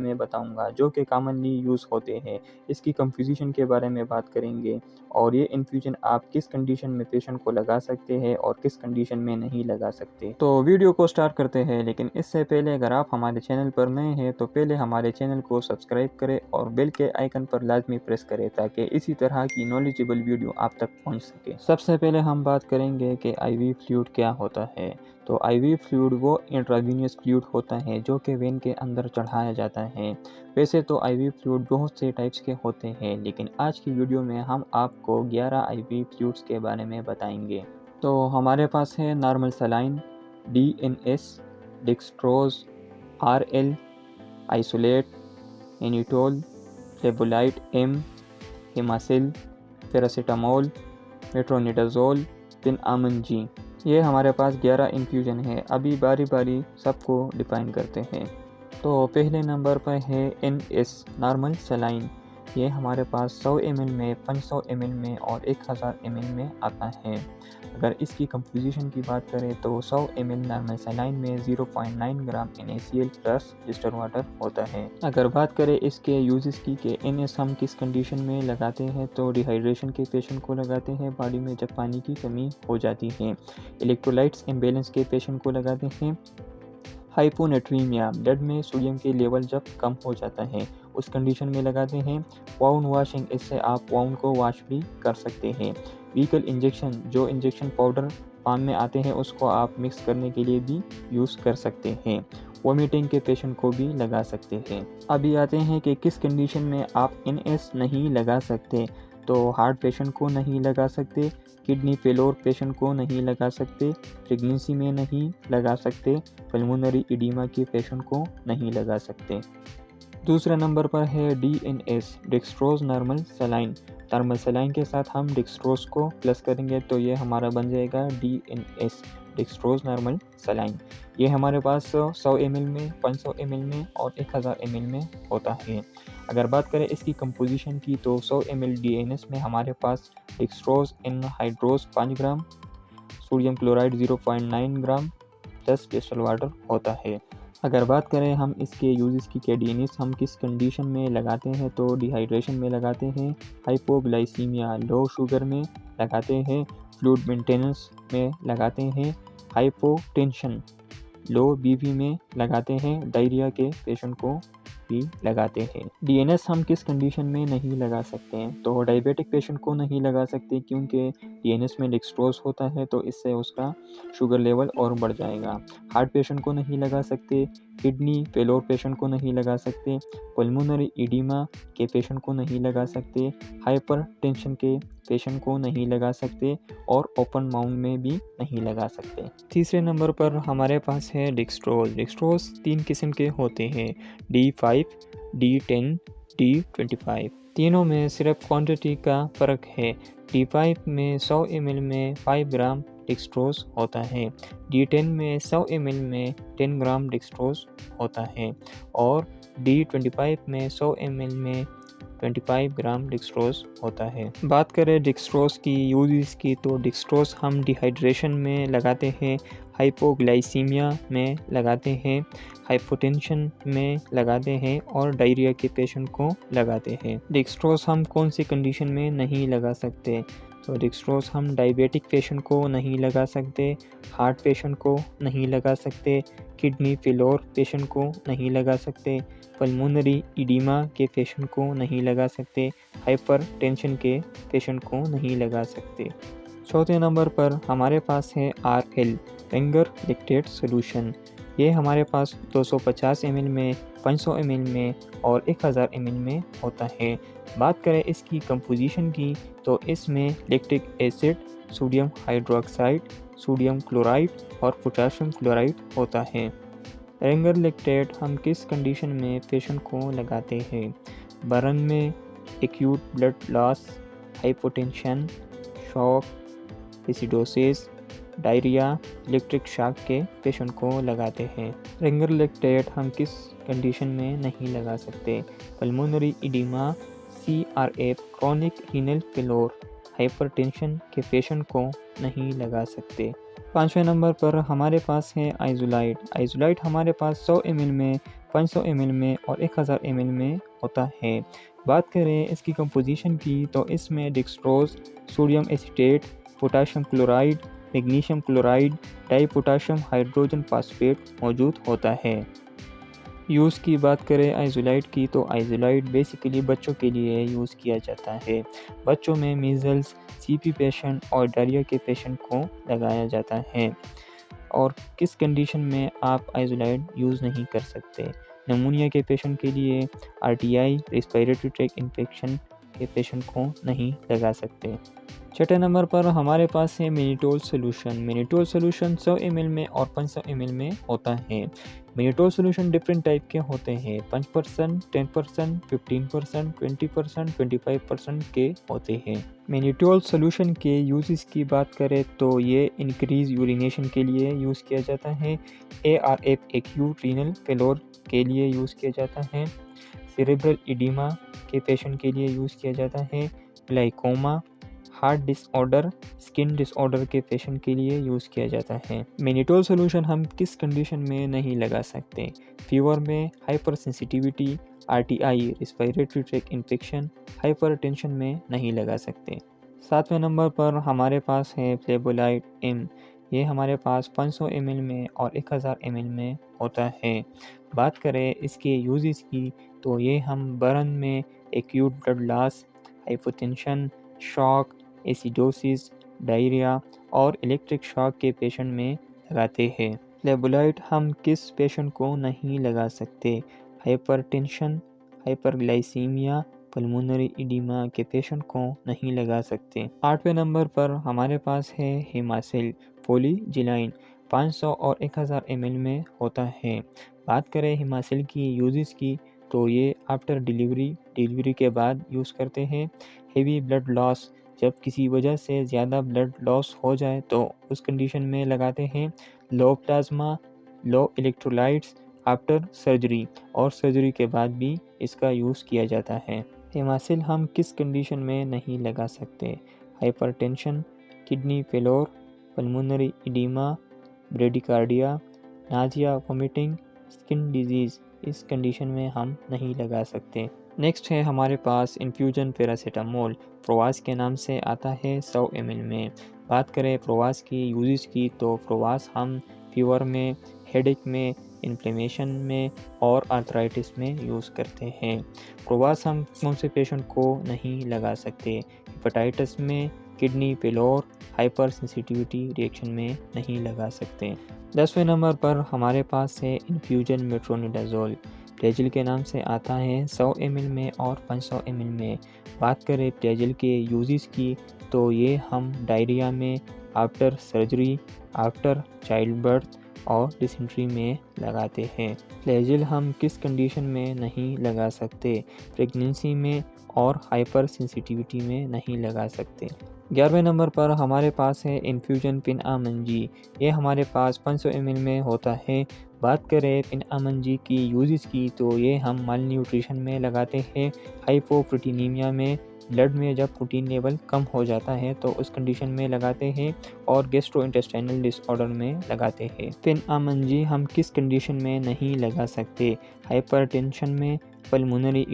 में बताऊंगा जो कि कॉमनली यूज़ होते हैं। इसकी कंपोजिशन के बारे में बात करेंगे और ये इन्फ्यूजन आप किस कंडीशन में पेशेंट को लगा सकते हैं और किस कंडीशन में नहीं लगा सकते। तो वीडियो को स्टार्ट करते हैं, लेकिन इससे पहले अगर आप हमारे चैनल पर नए हैं तो पहले हमारे चैनल को सब्सक्राइब करें और बेल के आइकन पर लाजमी प्रेस करें ताकि इसी तरह की नॉलेजेबल वीडियो आप तक पहुंच सके। सबसे पहले हम बात करेंगे कि आईवी फ्लूइड क्या होता है। तो आईवी फ्लूइड वो इंट्रावीनियस फ्लूइड होता है जो कि वेन के अंदर चढ़ाया जाता है। वैसे तो आईवी फ्लूइड बहुत से टाइप्स के होते हैं, लेकिन आज की वीडियो में हम आपको 11 आईवी फ्लूइड्स के बारे में बताएंगे। तो हमारे पास है normal saline, DNS, dextrose, RL, Isolyte, एनिटोल, लेबोलाइट M, हिमासिल, पैरासीटामोल, मेट्रोनिडाजोल, पिनआमन G। ये हमारे पास 11 इन्फ्यूजन है। अभी बारी बारी सबको डिफाइन करते हैं। तो पहले नंबर पर है NS नॉर्मल सलाइन। ये हमारे पास 100 ml में, 500 ml में और 1000 ml में आता है। अगर इसकी कंपोजिशन की बात करें तो 100 ml नॉर्मल सलाइन में 0.9 ग्राम NaCl प्लस डिस्टर वाटर होता है। अगर बात करें इसके यूजेस की कि NS हम किस कंडीशन में लगाते हैं तो डिहाइड्रेशन के पेशेंट को लगाते हैं, बॉडी में जब पानी की कमी हो जाती है। इलेक्ट्रोलाइट्स इम्बेलेंस के पेशेंट को लगाते हैं। हाइपोनेट्रीमिया, ब्लड में सोडियम के लेवल जब कम हो जाता है उस कंडीशन में लगाते हैं। वाउंड वॉशिंग, इससे आप वाउंड को वॉश भी कर सकते हैं। व्हीकल इंजेक्शन, जो इंजेक्शन पाउडर पाम में आते हैं उसको आप मिक्स करने के लिए भी यूज़ कर सकते हैं। वोमिटिंग के पेशेंट को भी लगा सकते हैं। अभी आते हैं कि किस कंडीशन में आप NS नहीं लगा सकते। तो हार्ट पेशेंट को नहीं लगा सकते, किडनी फेलोर पेशेंट को नहीं लगा सकते, प्रेगनेंसी में नहीं लगा सकते, पल्मोनरी इडीमा के पेशेंट को नहीं लगा सकते। दूसरे नंबर पर है DNS dextrose normal saline. Normal saline के साथ हम डेक्सट्रोज को प्लस करेंगे तो ये हमारा बन जाएगा DNS डेक्सट्रोज नॉर्मल सलाइन। ये हमारे पास 100 ml में, 500 ml में और 1000 ml में होता है। अगर बात करें इसकी कंपोजिशन की तो 100 ml DNS में हमारे पास डेक्सट्रोज एनहाइड्रोज 5 ग्राम, सोडियम क्लोराइड 0.9 ग्राम प्लस डिस्टिल वाटर होता है। अगर बात करें हम इसके यूजेस की कि DNS हम किस कंडीशन में लगाते हैं तो डिहाइड्रेशन में लगाते हैं, हाइपोग्लाइसीमिया लो शुगर में लगाते हैं, फ्लूइड मेंटेनेंस में लगाते हैं, हाइपोटेंशन लो BP में लगाते हैं, डायरिया के पेशेंट को भी लगाते हैं। DNS हम किस कंडीशन में नहीं लगा सकते हैं तो डायबिटिक पेशेंट को नहीं लगा सकते क्योंकि DNS में डेक्सट्रोज होता है तो इससे उसका शुगर लेवल और बढ़ जाएगा। हार्ट पेशेंट को नहीं लगा सकते, किडनी फेलोर पेशेंट को नहीं लगा सकते, पल्मोनरी इडीमा के पेशेंट को नहीं लगा सकते, हाइपर टेंशन के पेशेंट को नहीं लगा सकते और ओपन माउथ में भी नहीं लगा सकते। तीसरे नंबर पर हमारे पास है डेक्सट्रोज। डेक्सट्रोज 3 किस्म के होते हैं, D5, D10, D25। तीनों में सिर्फ क्वांटिटी का फ़र्क है। D5 में 100 ml में 5 ग्राम डेक्सट्रोज होता है, D10 में 100 ml में 10 ग्राम डेक्सट्रोज होता है और D25 में 100 ml में 25 ग्राम डेक्सट्रोज होता है। बात करें डेक्सट्रोज की यूजेस की तो डेक्सट्रोज हम डिहाइड्रेशन में लगाते हैं, हाइपोग्लाइसीमिया में लगाते हैं, हाइपोटेंशन में लगाते हैं और डायरिया के पेशेंट को लगाते हैं। डेक्सट्रोज हम कौन सी कंडीशन में नहीं लगा सकते तो डेक्सट्रोज हम डायबिटिक पेशेंट को नहीं लगा सकते, हार्ट पेशेंट को नहीं लगा सकते, किडनी फेलोर पेशेंट को नहीं लगा सकते, पल्मोनरी इडीमा के पेशेंट को नहीं लगा सकते, हाइपर टेंशन के पेशेंट को नहीं लगा सकते। चौथे नंबर पर हमारे पास है RL रेंगर लैक्टेट सॉल्यूशन। ये हमारे पास 250 ml में, 500 ml में और 1000 ml में होता है। बात करें इसकी कंपोजिशन की तो इसमें lactic acid, sodium hydroxide, sodium chloride और पोटाशियम क्लोराइड होता है। रेंगर लैक्टेट हम किस कंडीशन में पेशेंट को लगाते हैं, बर्न में, acute blood loss, hypotension, shock, acidosis, diarrhoea, electric shock के पेशेंट को लगाते हैं। रेंगर लैक्टेट हम किस कंडीशन में नहीं लगा सकते, pulmonary oedema, CRF chronic renal failure, hypertension के पेशेंट को नहीं लगा सकते। 5वें नंबर पर हमारे पास है आइसोलाइट। आइसोलाइट हमारे पास 100 ml में, 500 ml में और 1000 ml में होता है। बात करें इसकी कंपोजिशन की तो इसमें dextrose, sodium acetate, potassium chloride, magnesium chloride, di potassium hydrogen phosphate मौजूद होता है। यूज़ की बात करें आइसोलाइट की तो आइसोलाइट बेसिकली बच्चों के लिए यूज़ किया जाता है। बच्चों में मीज़ल्स, सीपी पेशेंट और डायरिया के पेशेंट को लगाया जाता है। और किस कंडीशन में आप आइसोलाइट यूज़ नहीं कर सकते? नमूनिया के पेशेंट के लिए, आरटीआई, रेस्पिरेटरी ट्रैक्ट इन्फेक्शन के पेशेंट को नहीं लगा सकते। छठे नंबर पर हमारे पास है मिनिटोल सोल्यूशन। मिनिटोल सोल्यूशन 100 ml में और 500 ml में होता है। मिनिटोल सोल्यूशन डिफरेंट टाइप के होते हैं, 5%, 10%, 15%, 20%, 25% के होते हैं। मिनिटोल सोल्यूशन के यूजेस की बात करें तो ये इंक्रीज यूरिनेशन के लिए यूज़ किया जाता है, ARF एक्यूट रीनल फेलोर के लिए यूज़ किया जाता है, सेरेब्रल इडीमा के पेशेंट के लिए यूज़ किया जाता है, glaucoma, heart disorder, skin disorder के पेशेंट के लिए यूज़ किया जाता है। मिनिटोल सोल्यूशन हम किस कंडीशन में नहीं लगा सकते? फीवर में, hyper sensitivity, RTI, respiratory tract infection, hypertension में नहीं लगा सकते। 7वें नंबर पर हमारे पास है फ्लेवोलाइड M। ये हमारे पास 500 ml में और 1000 ml में होता है। बात करें इसके यूजेस की तो ये हम बर्न में, acute blood loss, hypotension, shock, acidosis, diarrhoea और इलेक्ट्रिक शॉक के पेशेंट में लगाते हैं। फ्लेवोलाइड हम किस पेशेंट को नहीं लगा सकते? हाइपरटेंशन, हाइपरग्लाइसीमिया, पल्मोनरी इडीमा के पेशेंट को नहीं लगा सकते। 8वें नंबर पर हमारे पास है हिमासिल पॉलीजिलाइन, 500 और 1000 ml में होता है। बात करें हिमासिल की यूजेस की तो ये आफ्टर डिलीवरी के बाद यूज़ करते हैं। हेवी ब्लड लॉस, जब किसी वजह से ज़्यादा ब्लड लॉस हो जाए तो उस कंडीशन में लगाते हैं। लो प्लाज्मा, लो इलेक्ट्रोलाइट्स आफ्टर सर्जरी और सर्जरी के बाद भी इसका यूज़ किया जाता है। हिमासिल हम किस कंडीशन में नहीं लगा सकते? Hypertension, kidney failure, pulmonary oedema, bradycardia, Nazia, vomiting, skin disease, इस कंडीशन में हम नहीं लगा सकते। नेक्स्ट है हमारे पास इन्फ्यूजन पैरासीटामोल, प्रोवास के नाम से आता है 100 ml में। बात करें प्रोवास की यूजेस की तो प्रोवास हम फीवर में, हेडेक में, इन्फ्लेमेशन में और आर्थराइटिस में यूज़ करते हैं। प्रोवास हम कौन से पेशेंट को नहीं लगा सकते? हेपेटाइटिस में, kidney failure, hyper sensitivity reaction में नहीं लगा सकते। 10वें नंबर पर हमारे पास है इन्फ्यूजन मेट्रोनिडाज़ोल, प्लेजिल के नाम से आता है 100 ml में और 500 ml में। बात करें प्लेजिल के यूजेस की तो ये हम डायरिया में, after surgery, after child birth और डिसेंट्री में लगाते हैं। प्लेजिल हम किस कंडीशन में नहीं लगा सकते? प्रेगनेंसी में और हाइपर सेंसिटिविटी में नहीं लगा सकते। 11वें नंबर पर हमारे पास है इन्फ्यूजन पिनआमंजी, ये हमारे पास 500 ml में होता है। बात करें पिनआमंजी की यूजेस की तो ये हम माल न्यूट्रिशन में लगाते हैं, हाइपोप्रोटीनीमिया में, ब्लड में जब प्रोटीन लेवल कम हो जाता है तो उस कंडीशन में लगाते हैं और गैस्ट्रोइंटेस्टाइनल डिसऑर्डर में लगाते हैं। पिनआमंजी हम किस कंडीशन में नहीं लगा सकते? हाइपरटेंशन में, पल्मोनरी